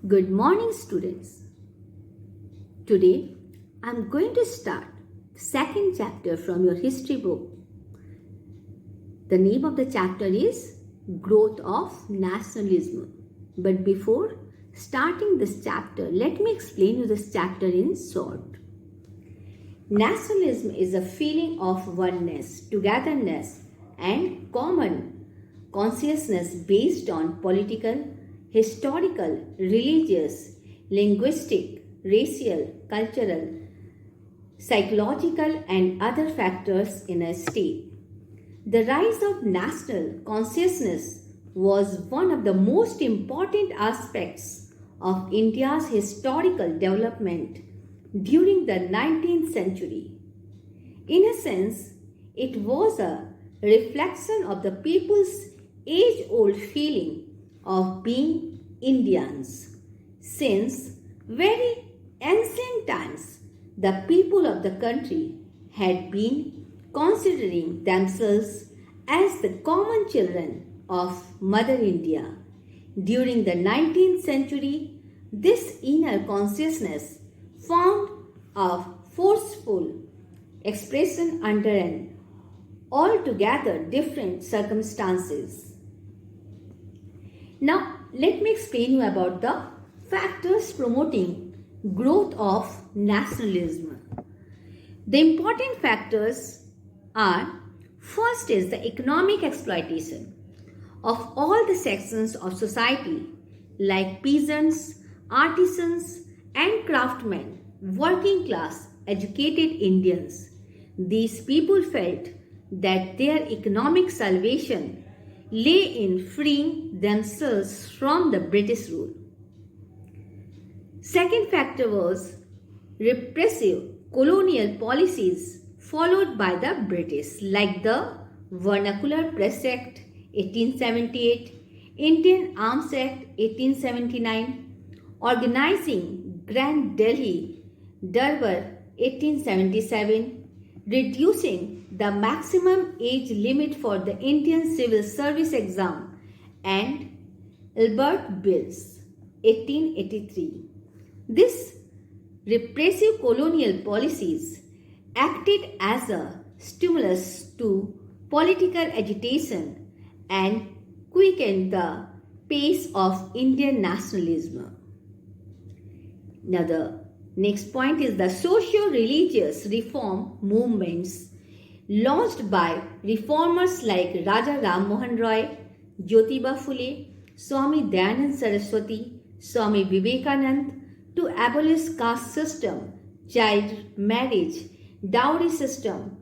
Good morning, students. Today, I'm going to start the second chapter from your history book. The name of the chapter is Growth of Nationalism. But before starting this chapter, let me explain you this chapter in short. Nationalism is a feeling of oneness, togetherness, and common consciousness based on political, historical, religious, linguistic, racial, cultural, psychological, and other factors in a state. The rise of national consciousness was one of the most important aspects of India's historical development during the 19th century. In a sense, it was a reflection of the people's age old feeling of being Indians. Since very ancient times, the people of the country had been considering themselves as the common children of Mother India. During the 19th century, this inner consciousness found a forceful expression under an altogether different circumstances. Now, let me explain you about the factors promoting growth of nationalism. The important factors are: first is the economic exploitation of all the sections of society like peasants, artisans, and craftsmen, working class, educated Indians. These people felt that their economic salvation lay in freeing themselves from the British rule. Second factor was repressive colonial policies followed by the British, like the Vernacular Press Act 1878, Indian Arms Act 1879, Organizing Grand Delhi Durbar 1877, reducing the maximum age limit for the Indian Civil Service exam, and Albert Bills 1883. This repressive colonial policies acted as a stimulus to political agitation and quickened the pace of Indian nationalism. Now, the next point is the socio-religious reform movements launched by reformers like Raja Ram Mohan Roy, Jyotiba Phule, Swami Dayanand Saraswati, Swami Vivekanand to abolish caste system, child marriage, dowry system,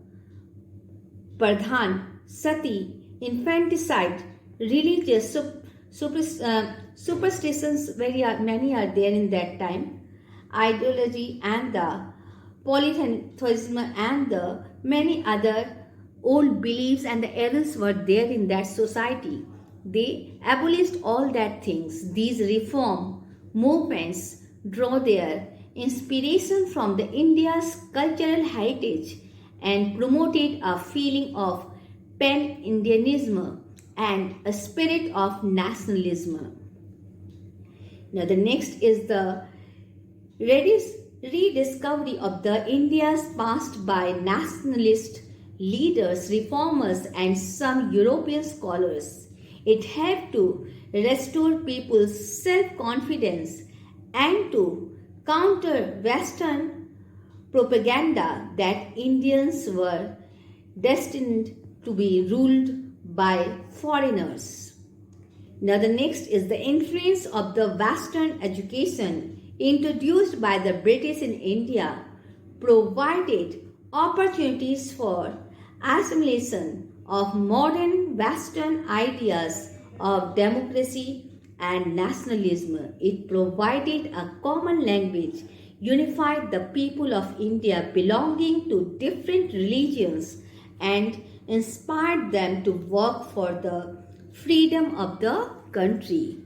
pradhan, sati, infanticide, religious superstitions, many are there in that time, ideology and the polytheism and the many other old beliefs and the errors were there in that society. They abolished all that things. These reform movements draw their inspiration from the India's cultural heritage and promoted a feeling of pan-Indianism and a spirit of nationalism. Now the next is the rediscovery of the India's past by nationalist leaders, reformers, and some European scholars. It helped to restore people's self-confidence and to counter Western propaganda that Indians were destined to be ruled by foreigners. Now the next is the influence of the Western education introduced by the British in India provided opportunities for assimilation of modern Western ideas of democracy and nationalism. It provided a common language, unified the people of India belonging to different religions, and inspired them to work for the freedom of the country.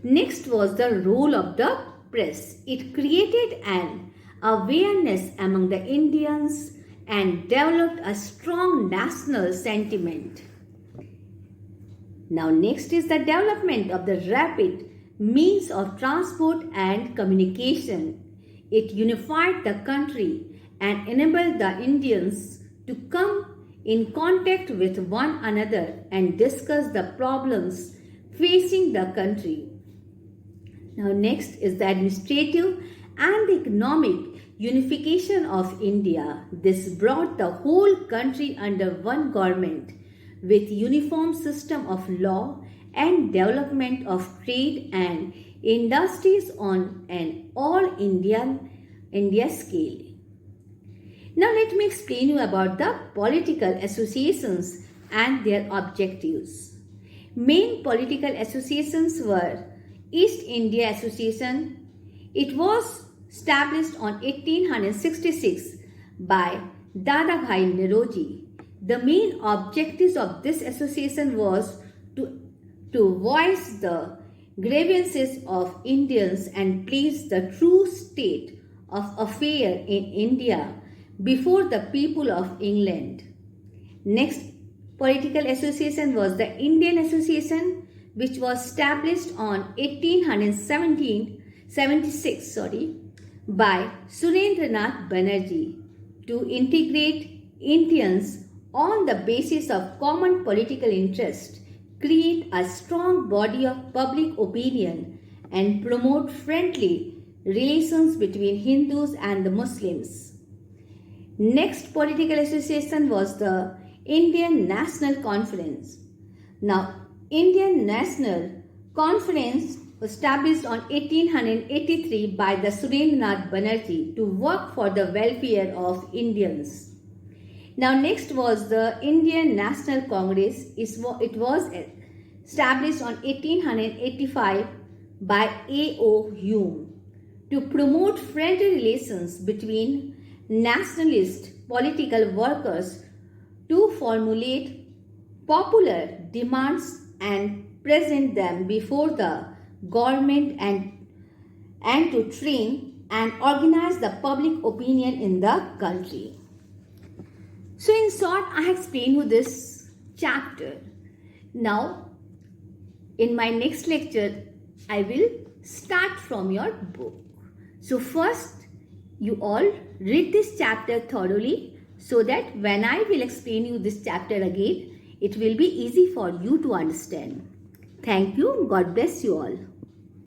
Next was the role of the press. It created an awareness among the Indians and developed a strong national sentiment. Now next is the development of the rapid means of transport and communication. It unified the country and enabled the Indians to come in contact with one another and discuss the problems facing the country. Now, next is the administrative and the economic unification of India. This brought the whole country under one government with uniform system of law and development of trade and industries on an all India scale. Now let me explain you about the political associations and their objectives. Main political associations were East India Association. It was established on 1866 by Dadabhai Naoroji. The main objectives of this association was to voice the grievances of Indians and place the true state of affair in India before the people of England. Next political association was the Indian Association, which was established on 1876 by Surendranath Banerjee to integrate Indians on the basis of common political interest, create a strong body of public opinion, and promote friendly relations between Hindus and the Muslims. Next political association was the Indian National Conference. Now, Indian National Conference was established on 1883 by the Surendranath Banerjee to work for the welfare of Indians. Now, next was the Indian National Congress. It was established on 1885 by A.O. Hume to promote friendly relations between nationalist political workers to formulate popular demands and present them before the government and to train and organize the public opinion in the country. So in short, I have explained you this chapter. Now, in my next lecture, I will start from your book. So first, you all read this chapter thoroughly so that when I will explain you this chapter again, it will be easy for you to understand. Thank you. God bless you all.